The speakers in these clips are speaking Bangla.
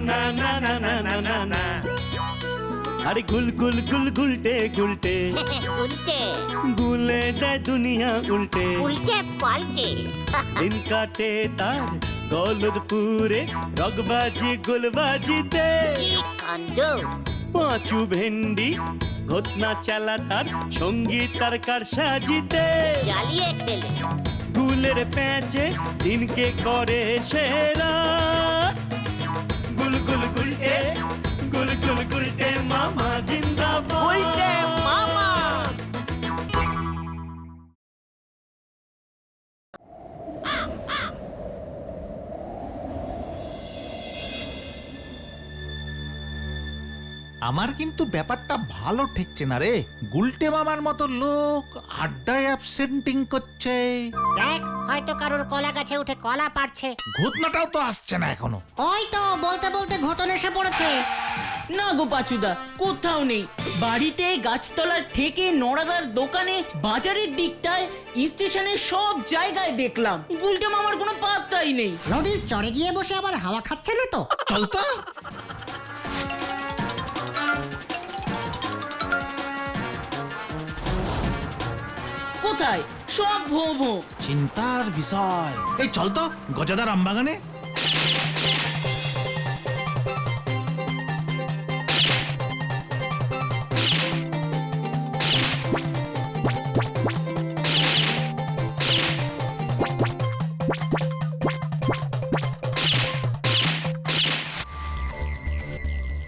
না না না না না না না। আরে গুল গুল গুল গুলটে গুলটে উল্টে গুলে দেয় দুনিয়া উল্টে। উল্টে পাল্টে দিন কাটে তার গলদপুরে রগবাজি গুলবাজিতে। কি কাণ্ড! পাঁচু ভেন্ডি ঘটনা চালা তার সঙ্গীত তার কার সাজিতে। জ্বালিয়ে খেলে গুলের প্যাচে দিনকে করে সেরা। গুল গুল গুলটে গুল গুল গুলটে মামা জিন্দাবাদ। উল্টে মামা। আমার কিন্তু ব্যাপারটা ভালো ঠেকছে না রে। গুলটে মামার মতো লোক আড্ডায় অ্যাবসেন্টিং করছে। দেখ, হয়তো কারোর কলা গাছে উঠে কলা পাড়ছে। ঘটনাটাও তো আসছে না এখনো। ওই তো বলতে বলতে ঘটন এসে পড়েছে। না গো পাচুদা, কোথাও নেই। বাড়িতে, গাছতলার থেকে, নড়াদার দোকানে, বাজারের দিকটায়, স্টেশনের সব জায়গায় দেখলাম, গুলটে মামার কোনো পাত্তাই নেই। নদীর চড়ে গিয়ে বসে আবার হাওয়া খাচ্ছে না তো? চল তো। কোথায়? সব ভো ভো। চিন্তার বিষয়। এই চল তো গজাদার আমবাগানে।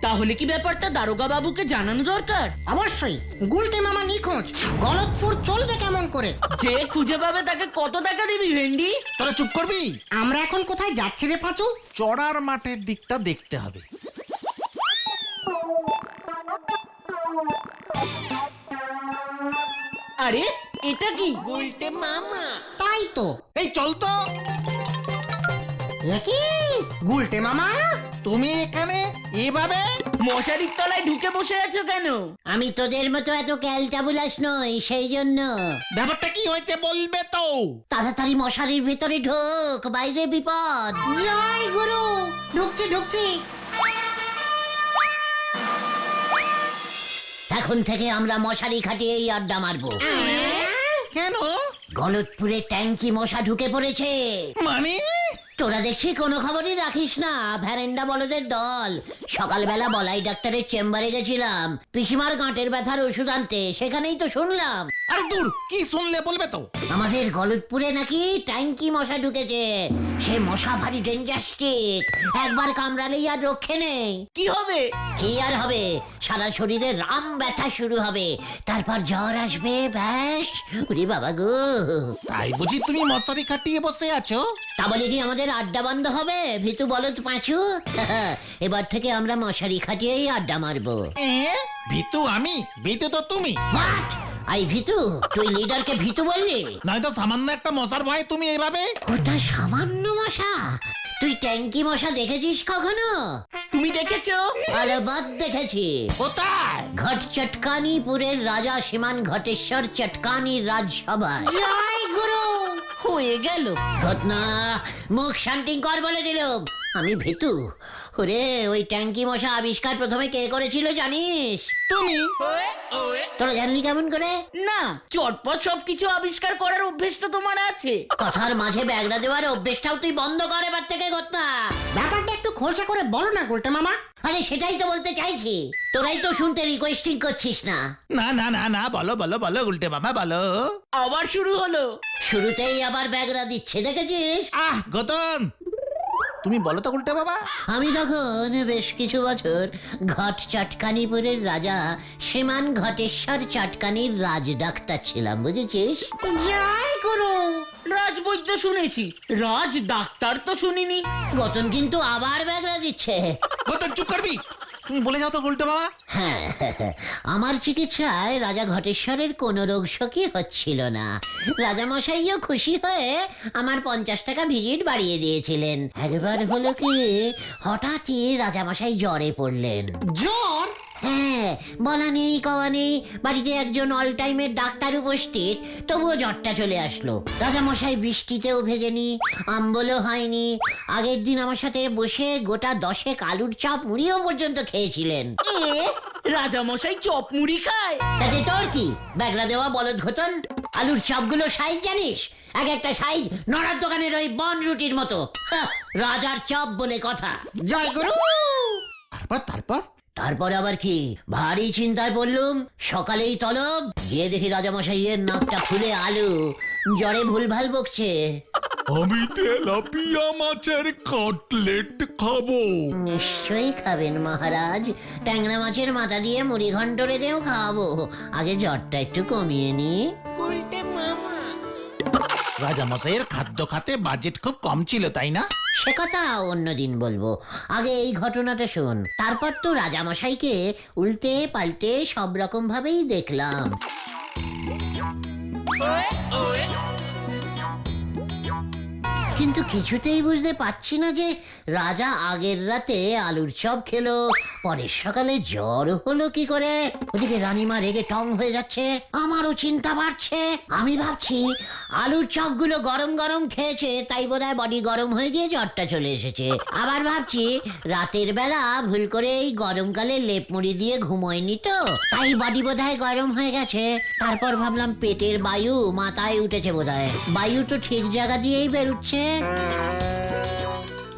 তাহলে কি ব্যাপারটা দারোগা বাবুকে জানানো দরকার? অবশ্যই। গুলটে মামা নিখোঁজ, গলতপুর চলবে কেমন করে? যে খুঁজে পাবে তাকে কত টাকা দিবি ভেন্ডি? তোরা চুপ করবি। আমরা এখন কোথায় যাচ্ছি রে পাঁচু? চড়ার মাঠের দিকটা দেখতে হবে। আরে এটা কি? তাই তো। এই চল তো। কি গুলটে মামা, তুমি এখানে এভাবে? মশারির তলায় ঢুকে বসে আছো কেন? আমি তোদের মতো এত ক্যালটাবুলাস নই, সেই জন্য। ব্যাপারটা কি হয়েছে বলবে তো? তাড়াতাড়ি মশারির ভেতরে ঢোক, বাইরে বিপদ। জয় গুরু। ঢুকছি ঢুকছি। এখন থেকে আমরা মশারি খাটিয়েই আড্ডা মারবো। কেন? গলতপুরে ট্যাঙ্কি মশা ঢুকে পড়েছে। মানে? তোরা দেখছি কোনো খবরই রাখিস না। ভ্যারেন্ডা বলদের দল। সকালবেলা বলাই ডাক্তারের চেম্বারে গেছিলাম পিসিমার গাঁটের ব্যথার ওষুধ আনতে, সেখানেই তো শুনলাম আরে দূর, কি শুনলে বলবে তো? আমাদের গলতপুরে নাকি ট্যাঙ্কি মশা ঢুকেছে। সে মশা ভারী ডেঞ্জাস্টিক, একবার কামড়ালেই আর রক্ষে নেই। কি হবে? কি আর হবে, সারা শরীরে রাম ব্যথা শুরু হবে, তারপর জ্বর আসবে, ব্যাস। ওরে বাবা গো। তাই বুঝি তুমি মশারি খাটিয়ে বসে আছো? তা বলে কি আমাদের আড্ডা বন্ধ হবে? ভিতু বলত পাঁচু। এবার থেকে আমরা মশারি খাটিয়েই আড্ডা মারবো। ভিতু আমি? ভিতু তো তুমি। হোয়াট? আই ভিতু? তুই লিডারকে ভিতু বললি? নয়তো সামান্য একটা মশার ভয়ে তুমি এইভাবে? ওটা সামান্য মশা? তুই ট্যাঙ্কি মশা দেখেছিস কখনো? তুমি দেখেছো? আরে বাদ দেখেছি। কোথায়? ঘট চটকানিপুরের রাজা শ্রীমান ঘটেশ্বর চটকানির রাজসভায়। জয় গুরু। হয়ে গেল। ঘটনা মুখ শান্তি কর বলে দিলুম। আমি ভিতু। ওরে, ওই ট্যাঙ্কি মশা আবিষ্কার প্রথমে কে করেছিল জানিস? তুমি। তোরা জানলি কেমন করে? না, চটপট সবকিছু আবিষ্কার করার অভ্যেস তো তোমার আছে। কথার মাঝে ব্যাগড়া দেওয়ার অভ্যেসটাও তুই বন্ধ কর এবার থেকে। ঘটনা ব্যাপারটা একটু খোলসা করে বলো না গুলটে মামা। আরে সেটাই তো বলতে চাইছি, তোরাই তো শুনতে রিকোয়েস্টিং করছিস না। না না না না, বলো বলো বলো উল্টে মামা বলো। আবার শুরু হলো। শুরুতেই আবার ব্যাগড়া দিচ্ছে, দেখেছিস? গতন তুমি বলো তো উল্টে বাবা। আমি তখন বেশ কিছু বছর ঘট চটকানিপুরের রাজা শ্রীমান ঘটেশ্বর চটকানির রাজ ডাক্তার ছিলাম, বুঝেছিস? জয় গুরু। রাজবৈদ্য শুনেছি, রাজ ডাক্তার তো শুনিনি। গতন কিন্তু আবার ব্যাগড়া দিচ্ছে। গতন চুপ করবি। তুমি বলে যাও তো উল্টে বাবা। হ্যাঁ, আমার চিকিৎসায় রাজা ঘটেশ্বরের কোনো রোগ শোকই হচ্ছিল না। রাজামশাইও খুশি হয়ে আমার 50 টাকা ভিজিট বাড়িয়ে দিয়েছিলেন। একবার হলো কি, হঠাৎই রাজামশাই জ্বরে পড়লেন। জ্বর? হ্যাঁ, বলা নেই কওয়া নেই, বাড়িতে একজন অল টাইমের ডাক্তার উপস্থিত, তবুও জ্বরটা চলে আসলো। রাজামশাই বৃষ্টিতেও ভেজেনি, আম্বলও হয়নি, আগের দিন আমার সাথে বসে গোটা 10 আলুর চপ মুড়িও পর্যন্ত খেয়েছিলেন। রাজা মশাই চপ মুড়ি খায়? তাতে তোর কি, ব্যাগরা দেওয়া বলদ ঘটন। আলুর চপগুলো সাইজ জানিস? এক একটা সাইজ নড়ার দোকানের ওই বন রুটির মতো। রাজার চপ বলে কথা। জয় গুরু। তারপর তারপর আবার কি, ভারী চিন্তায় পড়লুম। সকালেই তলব গিয়ে দেখি রাজামশাইয়ের নাকটা ফুলে আলু, জ্বরে ভুলভাল বকছে। আমি তেলাপিয়া মাছের কাটলেট খাবো। নিশ্চয়ই খাবেন মহারাজ, ট্যাংরা মাছের মাথা দিয়ে মুড়ি ঘন্ট রেঁধেও খাওয়াবো। আগে জ্বরটা একটু কমিয়ে নি। রাজামশাইয়ের খাদ্য খাতে বাজেট খুব কম ছিল, তাই না? সে কথা অন্যদিন বলবো, আগে এই ঘটনাটা শোন। তারপর তো রাজামশাইকে উল্টে পাল্টে সব রকম ভাবেই দেখলাম। কিন্তু কিছুতেই বুঝতে পারছি না যে রাজা আগের রাতে আলুর চপ খেলো, পরের সকালে জ্বর হলো কি করে। ওদিকে রানীমা রেগে টং হয়ে যাচ্ছে, আমারও চিন্তা বাড়ছে। আমি ভাবছি আলুর চপগুলো গরম গরম খেয়েছে, তাই বোধহয় বডি গরম হয়ে গিয়ে জ্বরটা চলে এসেছে। আবার ভাবছি রাতের বেলা ভুল করে এই গরমকালে লেপ মুড়ি দিয়ে ঘুমোয়নি তো, তাই বডি বোধহয় গরম হয়ে গেছে। তারপর ভাবলাম পেটের বায়ু মাথায় উঠেছে বোধহয়, বায়ু তো ঠিক জায়গা দিয়েই বেরুচ্ছে।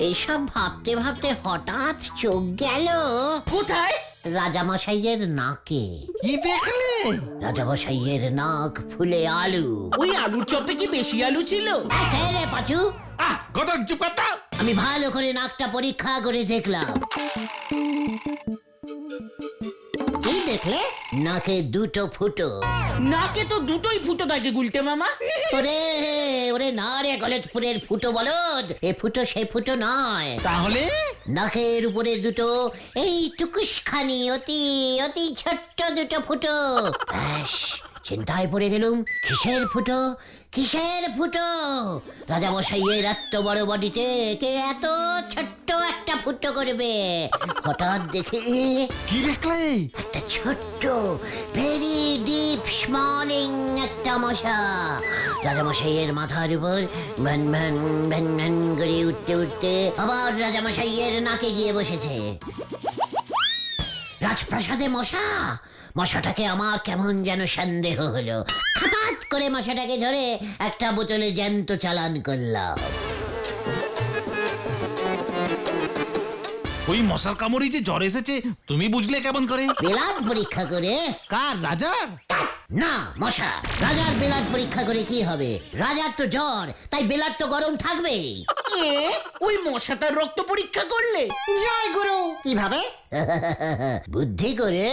এইসব ভাবতে ভাবতে হঠাৎ চোখ গেল কোথায়? রাজামশাইয়ের নাকে। কি দেখলে? রাজামশাইয়ের নাক ফুলে আলু। ওই আলুর চপে কি বেশি আলু ছিল? রে পাচু, গদর চুপ কথা। আমি ভালো করে নাকটা পরীক্ষা করে দেখলাম। কি দেখলে? নাকে দুটো ফুটো। নাকে তো দুটোই ফুটো থাকে গুলটে মামা। ওরে ওরে না রে, গলতপুরের ফুটো বলদ, এ ফুটো সে ফুটো নয়। তাহলে নাকের উপরে দুটো এই টুকুসখানি অতি অতি ছোট্ট দুটো ফুটো। ব্যাস, চিন্তায় পড়ে গেলুম, কিসের ফুটো কিসের ফুটো? রাজামশাইয়ের এত বড় বডিতে কে এত ছোট্ট একটা ফুটো করবে? হঠাৎ দেখে কি দেখলে? একটা ছোট্ট ভেরি ডিপ স্মলিং একটা মশা রাজামশাইয়ের মাথার উপর ভ্যান ভ্যান ভ্যান ভ্যান করে উঠতে উঠতে আবার রাজামশাইয়ের নাকে গিয়ে বসেছে। রাজপ্রাসাদে মশা? মশাটাকে আমার কেমন যেন সন্দেহ হলো। হঠাৎ করে মশাটাকে ধরে একটা বোতলে জ্যান্ত চালান করলাম। ওই মশার কামড়ে যে জ্বর এসেছে তুমি বুঝলে কেমন করে? ব্লাড পরীক্ষা করে। কার? রাজার? না, মশা। রাজার ব্লাড পরীক্ষা করে কি হবে? রাজার তো জ্বর, তাই ব্লাড তো গরম থাকবেই। ওই মশাটার রক্ত পরীক্ষা করলে? জয় গুরু। কিভাবে? বুদ্ধি করে।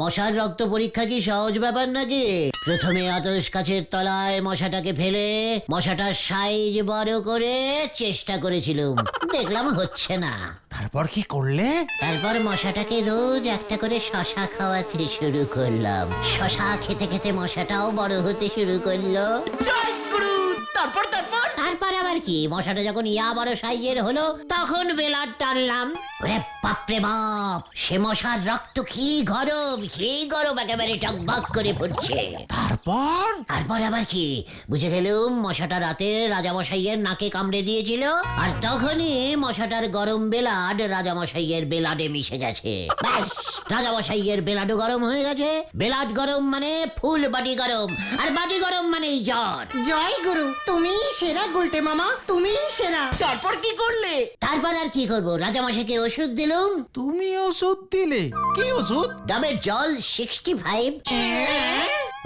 মশার রক্ত পরীক্ষা কি সহজ ব্যাপার নাকি? প্রথমে আতশ কাছের তলায় মশাটাকে ফেলে মশাটার সাইজ বড় করে চেষ্টা করেছিলাম, দেখলাম হচ্ছে না। তারপর কি করলে? তারপর মশাটাকে রোজ একটা করে শশা খাওয়াতে শুরু করলাম। শশা খেতে খেতে মশাটাও বড় হতে শুরু করলো। জয় গুরু। তারপর তারপর তারপর আবার কি, মশাটা যখন ইয়া বড় সাইজের হলো তখন বেলার টানলাম। ওরে বাপরে বাপ, সে মশার রক্ত কি গরম একেবারে টকবক করে ফুটছে। তারপর? তারপর আবার কি, বুঝে গেলুম মশাটা রাতে রাজামশাইয়ের নাকে কামড়ে দিয়েছিল, আর তখনই মশাটার গরম বেলাড রাজামশাইয়ের বেলাডে মিশে গেছে। ব্যাস, রাজামশাইয়ের বেলাডও গরম হয়ে গেছে। বেলাড গরম মানে ফুল বাড়ি গরম, আর বাড়ি গরম মানেই জ্বর। জয় গুরু, তুমি সেরা গুলটে মামা, তুমি সেরা। তারপর কি করলে? তারপর আর কি করবো, রাজামশাইকে ওষুধ দিলুম। তুমি ওষুধ দিলে? কি ওষুধ? ডাবের জল 65।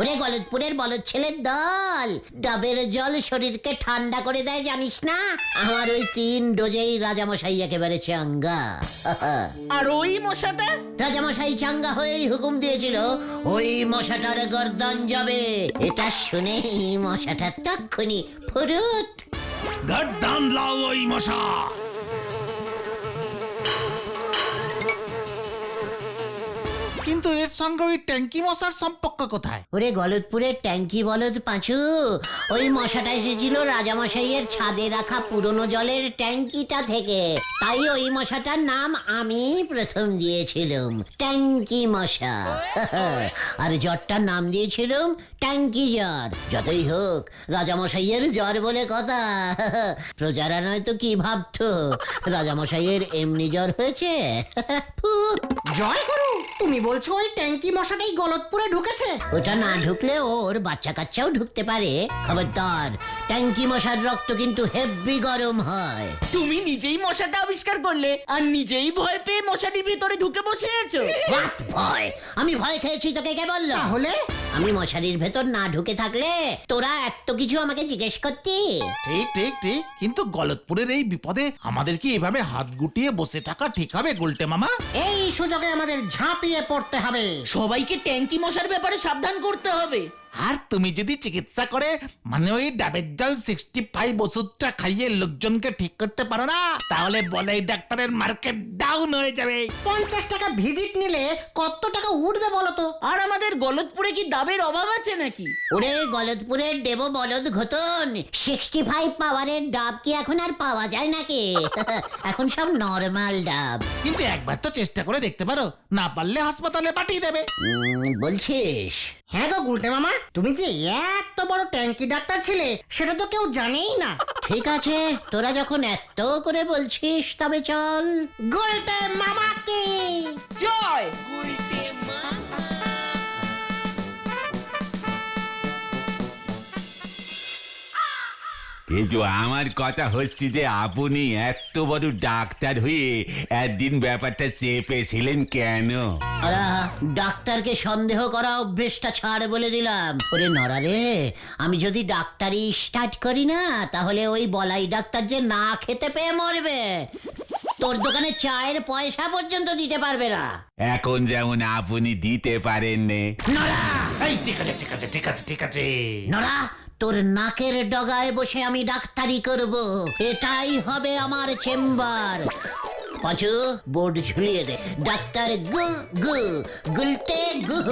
ওরে গলতপুরের বলদ ছেলের দল, ডাবের জল শরীরকে ঠান্ডা করে দেয় জানিস না? আমার ওই 3 ডোজেই রাজামশাই একেবারে চাঙ্গা। আর ওই মশাটা? রাজামশাই চাঙ্গা হয়েই হুকুম দিয়েছিল ওই মশাটার গর্দন যাবে। এটা শুনেই মশাটা তক্ষুনি ফুরুত। গর্দান লাও ওই মশা। কিন্তু এর সঙ্গে ওই ট্যাঙ্কি মশার সম্পর্ক কোথায়? ওরে গলতপুরের ট্যাঙ্কি বলদ পাঁচু, ওই মশাটা এসেছিল রাজামশাইয়ের ছাদে রাখা পুরনো জলের ট্যাঙ্কিটা থেকে, তাই ওই মশাটার নাম আমি প্রথম দিয়েছিলাম ট্যাঙ্কি মশা। আর জ্বরটার নাম দিয়েছিলাম ট্যাঙ্কি জ্বর। যতই হোক রাজামশাইয়ের জ্বর বলে কথা। প্রজারা নয়তো কি ভাবতো রাজামশাইয়ের এমনি জ্বর হয়েছে? জয় গুরু, তুমি বলছো ওই ট্যাঙ্কি মশাটাই গলতপুরে ঢুকেছে? ওটা না ঢুকলে ওর বাচ্চা কাচ্চাও ঢুকতে পারে। খবরদার, ট্যাঙ্কি মশার রক্ত কিন্তু হেব্বি গরম হয়। তুমি নিজেই মশাটা আবিষ্কার করলে আর নিজেই ভয় পেয়ে মশাটির ভিতরে ঢুকে বসে আছো। What ভয়? আমি ভয় খেয়েছি তোকে কে বললো? তাহলে আমি মশারির ভেতর না ঢুকে থাকলে তোরা এত কিছু আমাকে জিজ্ঞেস করতি? ঠিক ঠিক ঠিক, কিন্তু গলতপুরের এই বিপদে আমাদের কি এভাবে হাত গুটিয়ে বসে থাকা ঠিক হবে গুলটে মামা? এই সুযোগে আমাদের ঝাঁপিয়ে পড়তে হবে। সবাইকে ট্যাঙ্কি মশার ব্যাপারে সাবধান করতে হবে। আর তুমি যদি চিকিৎসা করে মানে ওই ডাবের জল 65 ওষুধটা খাইয়ে লোকজনকে ঠিক করতে পারো না, তাহলে বলে এই ডাক্তারের মার্কেট ডাউন হয়ে যাবে। 50 টাকা ভিজিট নিলে কত টাকা উঠবে বলো তো? আর আমাদের গলতপুরে কি ডাবের অভাব আছে নাকি? ওরে গলতপুরের দেব বলদ ঘটন, 65 পাওয়ারের ডাব কি এখন আর পাওয়া যায় নাকি? এখন সব নরমাল ডাব। কিন্তু একবার তো চেষ্টা করে দেখতে পারো, না পারলে হাসপাতালে পাঠিয়ে দেবে। বলছিস? হ্যাঁ গো গুলটে মামা, তুমি যে এত বড় ট্যাঙ্কি ডাক্তার ছিলে সেটা তো কেউ জানেই না। ঠিক আছে, তোরা যখন এত করে বলছিস তবে চল। গুলটে মামাকে জয়। কিন্তু আমার কথা হচ্ছে যে আপনি এত বড় ডাক্তার হয়ে একদিন ব্যাপারটা চেপেছিলেন কেন? ওরা ডাক্তারকে সন্দেহ করা অভ্যেসটা ছাড় বলে দিলাম। ওরে নরা রে, আমি যদি ডাক্তারি স্টার্ট করি না তাহলে ওই বলাই ডাক্তার যে না খেতে পেয়ে মরবে। তোর দোকানে চায়ের পয়সা পর্যন্ত দিতে পারবে না। এখন যেমন আপনি দিতে পারেন নে। নরা, এই ঠিক আছে ঠিক আছে ঠিক আছে ঠিক আছে। নরা, তোর নাকের ডগায় বসে আমি ডাক্তারি করব। এটাই হবে আমার চেম্বার। পাঁচু, বোর্ড ঝুলিয়ে দে। ডাক্তার গু গু গুলটে গুহ,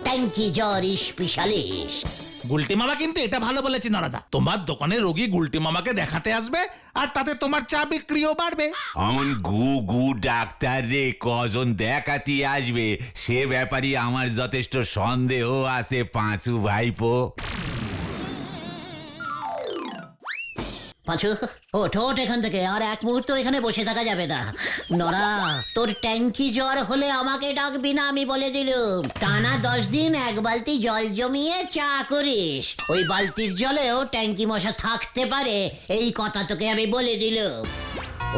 ট্যাঙ্কি জ্বর স্পেশালিস্ট। গুলটে মামা কিন্তু এটা ভালো বলেছে নরাদা, তোমার দোকানে রোগী গুলটে মামাকে দেখাতে আসবে আর তাতে তোমার চা বিক্রিও বাড়বে। অমন গু গু ডাক্তার রে কজন দেখাতে আসবে সে ব্যাপারে আমার যথেষ্ট সন্দেহ আছে পাঁচু ভাইপো। পাঁচু, ওঠ ওঠ এখান থেকে, আর এক মুহূর্ত এখানে বসে থাকা যাবে না। নরা, তোর ট্যাঙ্কি জ্বর হলে আমাকে ডাকবি না, আমি বলে দিলুম। টানা 10 দিন এক বালতি জল জমিয়ে চা করিস, ওই বালতির জলেও ট্যাঙ্কি মশা থাকতে পারে, এই কথা তোকে আমি বলে দিলুম।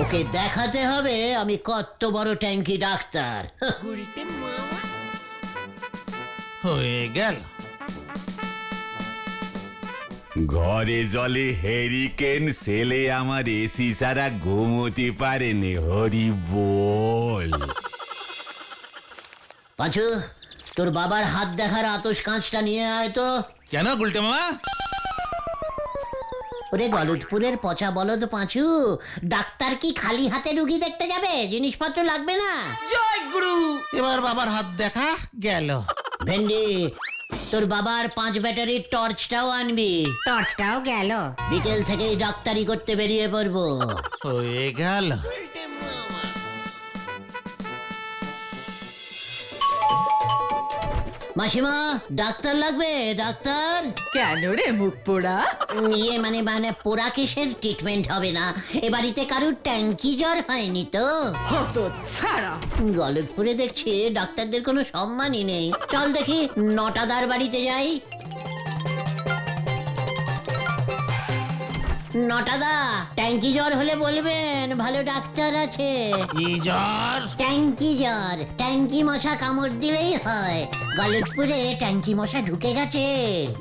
ওকে দেখাতে হবে আমি কত বড় ট্যাঙ্কি ডাক্তার। হয়ে গেল। ঘরে জলে হেরিকেন ছেলে আমার এসি ছাড়া ঘুমোতে পারেনি। হরি বল। পাঁচু, তোর বাবার হাত দেখার আতস কাঁচটা নিয়ে আয় তো। কেন গুলটে মামা? ওরে গলতপুরের পচা বলদ পাঁচু, ডাক্তার কি খালি হাতে রুগী দেখতে যাবে? জিনিসপত্র লাগবে না? জয় গুরু। এবার বাবার হাত দেখা গেল। ভেন্ডি, তোর বাবার 5 ব্যাটারির টর্চটাও আনবি। টর্চটাও গেল। বিকেল থেকেই ডাক্তারি করতে বেরিয়ে পড়বো। হয়ে গেল। মাসিমা, ডাক্তার লাগবে? ডাক্তার? কেন রে মুখ পোড়া? ইয়ে মানে পোড়া কেসের ট্রিটমেন্ট হবে না? এ বাড়িতে কারুর ট্যাঙ্কি জ্বর হয়নি তো? হত ছাড়া। গলতপুরে দেখছি ডাক্তারদের কোনো সম্মানই নেই। চল দেখি নটাদার বাড়িতে যাই। নটাদা, ট্যাঙ্কি জ্বর হলে বলবেন, ভালো ডাক্তার আছে। কি জ্বর? ট্যাঙ্কি জ্বর, ট্যাঙ্কি মশা কামড় দিলেই হয়। গলতপুরে ট্যাঙ্কি মশা ঢুকে গেছে।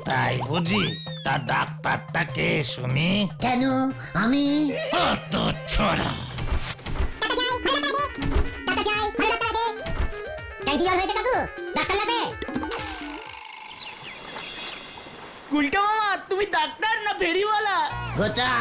তাই বুঝি? তার ডাক্তারটা কে শুনি? কেন আমি? অত ছড়া। ট্যাঙ্কি জ্বর হয়েছে কাকু, ডাক্তার লাগবে? গুলটা মামা, তুমি ডাক্তার না ফেরিওয়ালা? গোটা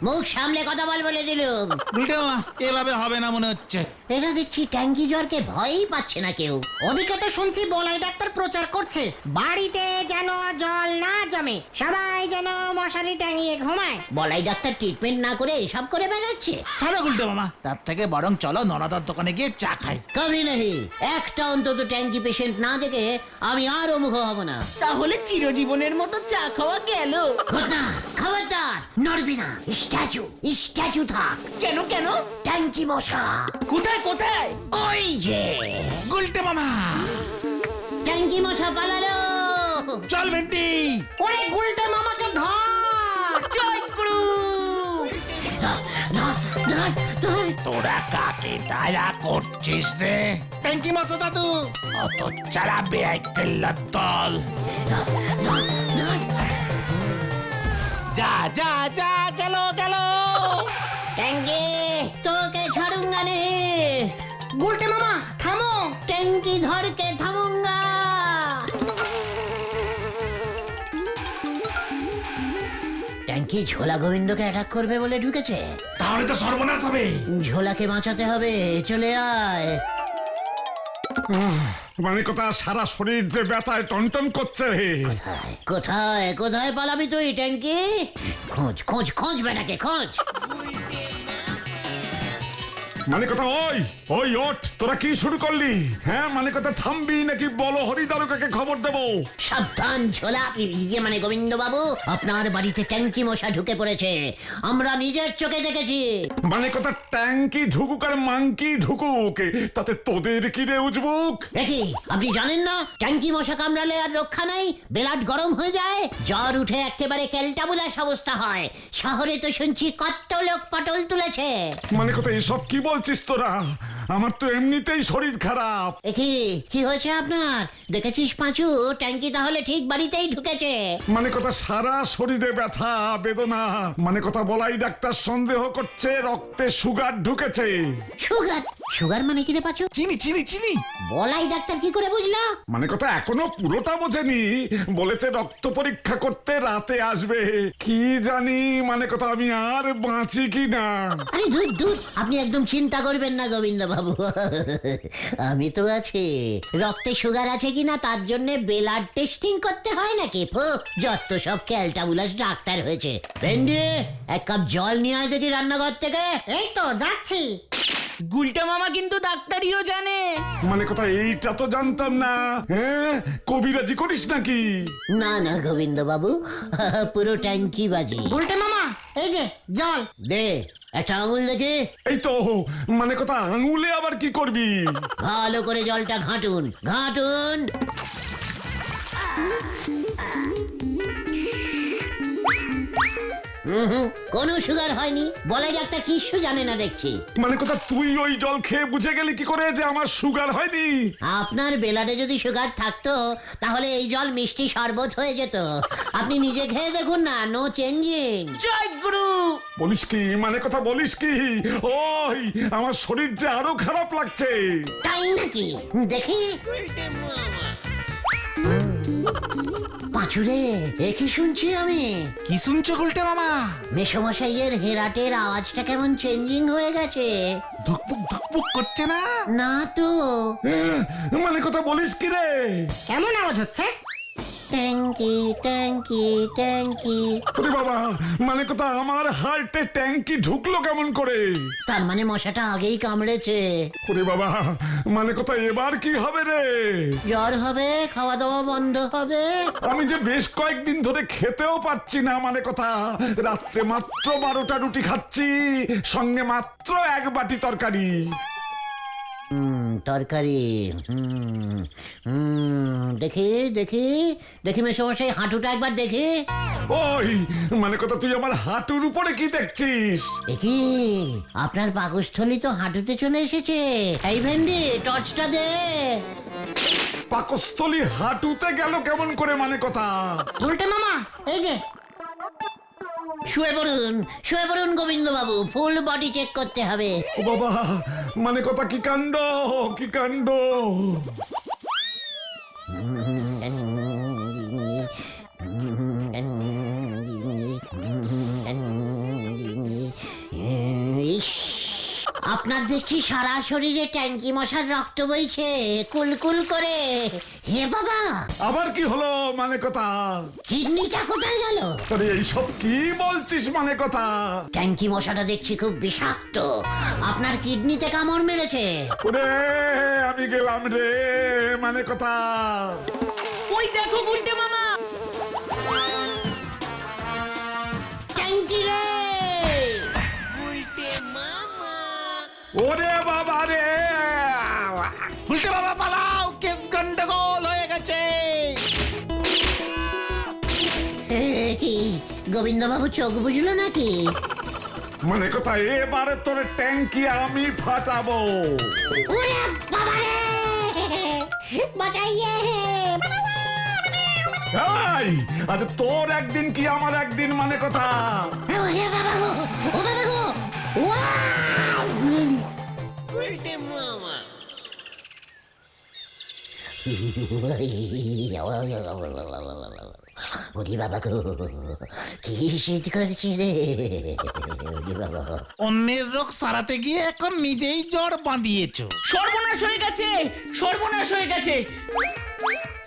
মুখ সামলে কথা বলে দিলুম। গুলটে মামা এভাবে হবে না মনে হচ্ছে। এরা দেখছি ট্যাঙ্কি জ্বরকে ভয়ই পাচ্ছে না কেউ। ওদিকে তো শুনছি বলাই ডাক্তার প্রচার করছে বাড়িতে যেন জল না জমে, সবাই যেন মশারি টাঙিয়ে ঘুমায়। বলাই ডাক্তার ট্রিটমেন্ট না করে এসব করে বেড়াচ্ছে। ছাড়ো গুলটে মামা, তার থেকে বরং চলো নরাদার দোকানে গিয়ে চা খাই। কবি নেই, একটা অন্তত ট্যাঙ্কি পেশেন্ট না দেখে আমি আর মুখ হব না। তাহলে চিরজীবনের মতো চা খাওয়া গেল। ঘটনা খবরদার নড়বি না, স্ট্যাচু স্ট্যাচু থাক। কেন কেন? ট্যাঙ্কি মশা কোথায় কোথায়? ওই যে গুলটে মামা ট্যাঙ্কি মশা পালালো। চল ভেন্টি। ওরে গুলটে মামাকে ধর। জয় গুরু। ধর, ধর, ধর, ধর। তোরা কাকে দয়া করছিস রে? ট্যাঙ্কি মাসা দাদু অত চালাবে আইকেল্লার দল। ধর, ধর, ধর। যা যা যা গেল গেল। ট্যাঙ্কি তোকে ছাড়ুঙ্গা নে। গুলটে মামা থামো। ট্যাঙ্কি ধরকে থামুঙ্গা। ট্যাঙ্কি ঝোলা গোবিন্দকে অ্যাটাক করবে বলে ঢুকেছে। তাহলে তো সর্বনাশ হবে। ঝোলাকে বাঁচাতে হবে, চলে আয়। মানে কথা সারা শরীর যে ব্যথায় টনটন করছে। কোথায় কোথায় কোথায় পালাবি তুই ট্যাঙ্কি? খোঁজ খোঁজ খোঁজ বেটাকে খোঁজ। মানে কথা ওই ওই ওঠ, তোরা কি শুরু করলি? হ্যাঁ মানে কথা থামবি নাকি বলো হরিদারুকাকে খবর দেবো? সাবধান ঝোলা, ইয়ে মানে গোবিন্দ বাবু, আপনার বাড়িতে ট্যাঙ্কি মশা ঢুকে পড়েছে। আমরা নিজের চোখে দেখেছি। মানে কথা ট্যাঙ্কি ঢুকুক আর মাংকি ঢুকুক, তাতে তোদের কি রে উজবুক? দেখি আপনি জানেন না ট্যাঙ্কি মশা কামড়ালে আর রক্ষা নাই, বেলাট গরম হয়ে যায়, জ্বর উঠে একেবারে ক্যালটাবুলাস অবস্থা হয়। শহরে তো শুনছি কত লোক পটল তুলেছে। মানে কথা এসব কি বলছিস তোরা? আমার তো এমনিতেই শরীর খারাপ। কি কি হয়েছে আপনার? দেখেছিস পাঁচু, ট্যাঙ্কি তাহলে ঠিক বাড়িতেই ঢুকেছে। মানে কথা সারা শরীরে ব্যথা বেদনা। মানে কথা বলাই ডাক্তার সন্দেহ করছে রক্তে সুগার ঢুকেছে। সুগার? সুগার মানে কি রে পাঁচু? চিনি চিনি চিনি। বলাই ডাক্তার কি করে বুঝলা? মানে কথা এখনো পুরোটা বোঝেনি, বলেছে রক্ত পরীক্ষা করতে রাতে আসবে। কি জানি মানে কথা আমি আর বাঁচি কি না। আরে দূর দূর, আপনি একদম চিন্তা করবেন না গোবিন্দ বাবু, আমি তো আছি। রক্তে সুগার আছে কিনা তার জন্য ব্লাড টেস্টিং করতে হয় নাকি? যত সব ক্যালটাবুলাস ডাক্তার হয়েছে। ভেন্ডি, এক কাপ জল নিয়ে আয় দেখি রান্নাঘর থেকে। এই তো যাচ্ছি। গুলটা মামা কিন্তু ডাক্তারিও জানে। মানে কথা এইটা তো জানতাম না। হ্যাঁ কবিরাজি করিস নাকি? না না গোবিন্দ বাবু, পুরো ট্যাঙ্কি বাজি। গুলটে মামা এই যে জল। দে একটা আঙুল দেখি। এই তো মানে কথা আঙুলে আবার কি করবি? ভালো করে জলটা ঘাঁটুন ঘাঁটুন। কোনো সুগার হয়নি। বলাই ডাক্তার কিচ্ছু জানে না দেখছি। মানে কথা তুই ওই জল খেয়ে বুঝে গেলি কি করে যে আমার সুগার হয়নি? আপনার বেলাডে যদি সুগার থাকতো তাহলে এই জল মিষ্টি শরবত হয়ে যেত। আপনি নিজে খেয়ে দেখুন না, নো চেঞ্জিং। জয় গুরু। বলিস কি? মানে কথা বলিস কি? ওই আমার শরীর যে আরো খারাপ লাগছে। তাই নাকি? দেখি। পাঁচুরে, এ কি শুনছি আমি? কি শুনছো গুলটে মামা? মেসমশাইয়ের হেরাটের আওয়াজটা কেমন চেঞ্জিং হয়ে গেছে। ধুকপুক ধুকপুক করছে না? না তো। মানে কথা বলিস কি রে? কেমন আওয়াজ হচ্ছে? ট্যাঙ্কি ট্যাঙ্কি ট্যাঙ্কি। ওরে বাবা, মানে কথা আমার হার্টে ট্যাঙ্কি ঢুকলো কেমন করে? তার মানে মশাটা আগেই কামড়েছে। ওরে বাবা, মানে কথা এবার কি হবে রে? জ্বর হবে, খাওয়া দাওয়া বন্ধ হবে। আমি যে বেশ কয়েকদিন ধরে খেতেও পারছি না। মানে কথা রাত্রে মাত্র 12টা রুটি খাচ্ছি, সঙ্গে মাত্র 1 বাটি তরকারি। তরকারি। দেখি দেখি দেখি মেসমশাই হাঁটুটা একবার দেখি। ওই মানে কথা তুই আমার হাঁটুর উপরে কি দেখছিস? দেখি আপনার পাকস্থলী তো হাঁটুতে চলে এসেছে। এই ভেন্ডি, টর্চটা দে। পাকস্থলী হাঁটুতে গেল কেমন করে? মানে কথা গুলটে মামা এই যে। শুয়ে পড়ুন গোবিন্দ বাবু, ফুল বডি চেক করতে হবে। ও বাবা, মানে কথা কি কাণ্ড কি কাণ্ড! আপনার দেখছি সারা শরীরে ট্যাঙ্কি মশার রক্ত বইছে কুলকুল করে। হে বাবা, আবার কি হলো মানে কথা? কিডনিটা কোথায় গেল? আরে এইসব কি বলছিস মানে কথা? ট্যাঙ্কি মশাটা দেখছি খুব বিষাক্ত, আপনার কিডনিতে কামড় মেরেছে। ওরে আমি গেলাম রে মানে কথা। ওই দেখো গুলটে মামা, ট্যাঙ্কি রে! ওরে বাবা রে! উল্টে বাবা পালাও, কেস গন্ডগোল হয়ে গেছে। এ, কি গোবিন্দবাবু চোখ বুঝলো নাকি? মানে কথা এবারে তোর ট্যাঙ্কি আমি ফাটাবো। ওরে বাবা রে! বাঁচাইয়ে! এই, আজ তোর একদিন কি আমার একদিন মানে কথা। ওরে বাবা গো! ও বাবা গো! ওয়াও! ওরে বাবা গো! কি শীত করছে রে! ওরে বাবা! অন্যের রোগ সারাতে গিয়ে এখন নিজেই জ্বর বাঁধিয়েছো। সর্বনাশ হয়ে গেছে, সর্বনাশ হয়ে গেছে।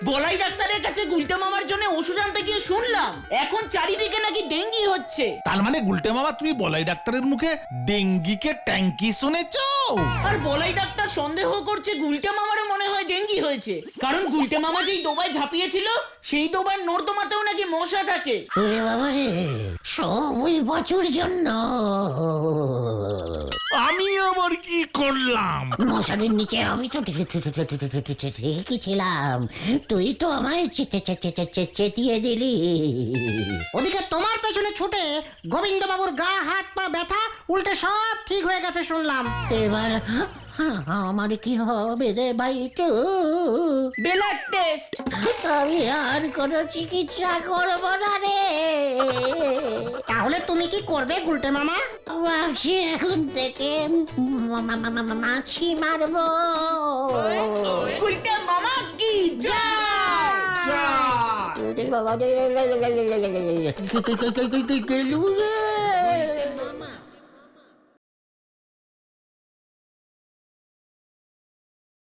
বলাই ডাক্তারের কাছে গুলটে মামার জন্য ওষুধ আনতে গিয়ে শুনলাম এখন চারিদিকে নাকি ডেঙ্গি হচ্ছে। তার মানে গুলটে মামা তুমি বলাই ডাক্তারের মুখে ডেঙ্গিকে ট্যাঙ্কি শুনেছো? আর বলাই ডাক্তার সন্দেহ করছে গুলটে মামারও মনে হয় ডেঙ্গি হয়েছে, কারণ গুলটে মামা যেই ডোবায় ঝাঁপিয়েছিল সেই ডোবার নর্দমাতেও নাকি মশা থাকে। ওরে বাবা রে! সব ওই বাছুর জন্য। আমি আবার কি করলাম? মশারির নিচে আমি তো ঠিকই ছিলাম, তুই তো আমায় চেতিয়ে দিলি। ওদিকে তোমার পেছনে ছুটে গোবিন্দবাবুর গা হাত পা ব্যথা উল্টে সব ঠিক হয়ে গেছে শুনলাম। এবার আমার কি হবে রে ভাই? তো ব্লাড টেস্ট। আমি আর কোনো চিকিৎসা করব না রে। তাহলে তুমি কি করবে গুলটে মামা? ভাবছি এখন থেকে মাছি মারবো। গুলটে মামা কি বাবা রে! গেলু রে!